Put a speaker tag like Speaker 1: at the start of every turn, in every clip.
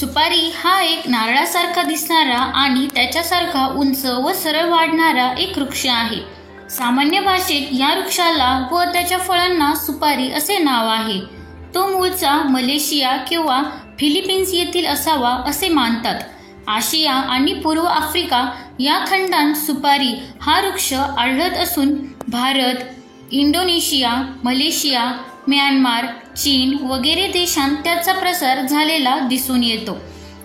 Speaker 1: सुपारी हा एक नारळासारखा दिसणारा आणि त्याच्यासारखा उंच व सरळ वाढणारा एक वृक्ष आहे. सामान्य भाषेत या वृक्षाला व त्याच्या फळांना सुपारी असे नाव आहे. तो मूळचा मलेशिया किंवा फिलिपिन्स येथील असावा असे मानतात. आशिया आणि पूर्व आफ्रिका या खंडांत सुपारी हा वृक्ष आढळत असून भारत, इंडोनेशिया, मलेशिया, म्यानमार, चीन वगैरे देशांत त्याचा प्रसार झालेला दिसून येतो.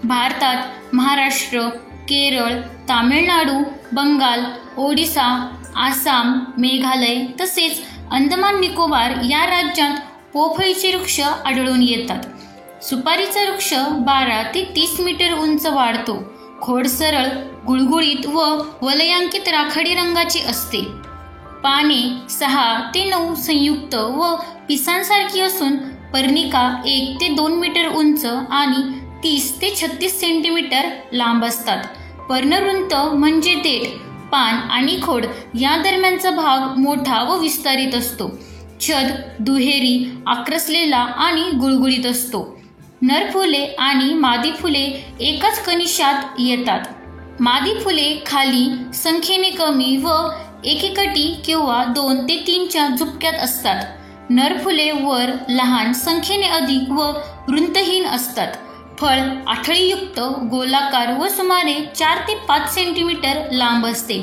Speaker 1: भारतात महाराष्ट्र, केरळ, तामिळनाडू, बंगाल, ओडिसा, आसाम, मेघालय तसेच अंदमान निकोबार या राज्यांत पोफळीचे वृक्ष आढळून येतात. सुपारीचा वृक्ष 12 ते 30 मीटर उंच वाढतो. खोड सरळ, गुळगुळीत व वलयांकित राखाडी रंगाची असते. पाने 6 ते 9 संयुक्त व पिसांसारखी असून पर्णिका 1 ते 2 मीटर उंच आणि 30 ते 36 सेंटीमीटर लांब असतात. पर्णवृंत म्हणजे देठ, पान आणि खोड या दरम्यानचा भाग मोठा व विस्तारित असतो. छद दुहेरी, आक्रसलेला आणि गुळगुळीत असतो. नर फुले आणि मादी फुले एकाच कनिशात येतात. मादी फुले खाली संख्येने कमी व एकेकटी किंवा 2 ते 3 च्या झुपक्यात असतात. नर फुले वर लहान, संख्येने अधिक व वृंतहीन असतात. फळ आठळीयुक्त, गोलाकार व सुमारे 4 ते 5 सेंटीमीटर लांब असते.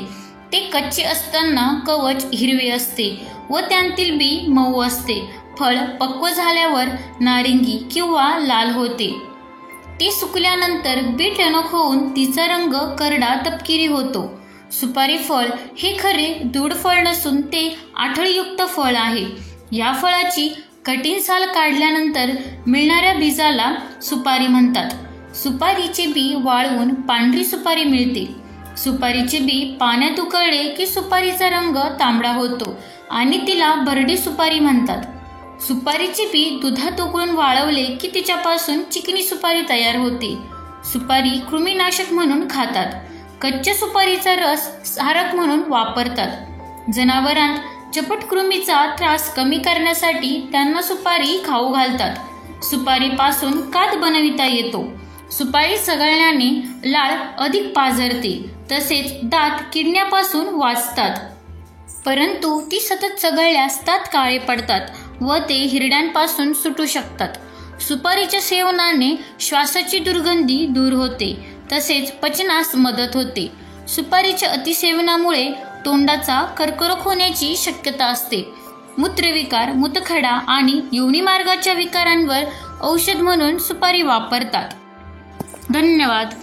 Speaker 1: ते कच्चे असताना कवच हिरवे असते व त्यांतील बी मऊ असते. फळ पक्व झाल्यावर नारिंगी किंवा लाल होते. ते सुकल्यानंतर बी टणक होऊन तिचा रंग करडा तपकिरी होतो. सुपारी फळ हे खरे दूड फळ नसून ते आठळीयुक्त फळ आहे. या फळाची कठीण साल काढल्यानंतर मिळणाऱ्या बीजाला सुपारी म्हणतात. सुपारीचे बी वाळवून पांढरी सुपारी मिळते. सुपारीचे बी पाण्यात उकळले की सुपारीचा रंग तांबडा होतो आणि तिला भरडी सुपारी म्हणतात. सुपारीचे बी दुधात उकळून वाळवले की तिच्यापासून चिकनी सुपारी तयार होते. सुपारी कृमीनाशक म्हणून खातात. कच्च्या सुपारीचा रस सारक म्हणून वापरतात. जनावरांत चपटकृमीचा त्रास कमी करण्यासाठी त्यांना सुपारी खाऊ घालतात. सुपारीपासून कात बनविता येतो. सुपारी चघळल्याने लाळ अधिक पाझरते तसेच दात किडण्यापासून वाचतात. परंतु ती सतत चघळल्यास दात काळे पडतात व ते हिरड्यांपासून सुटू शकतात. सुपारीच्या सेवनाने श्वासाची दुर्गंधी दूर होते तसेच पचनास मदत होते. सुपारीच्या अतिसेवनामुळे तोंडाचा कर्करोग होण्याची शक्यता असते. मूत्रविकार, मूतखडा आणि योनिमार्गाच्या विकारांवर औषध म्हणून सुपारी वापरतात. धन्यवाद.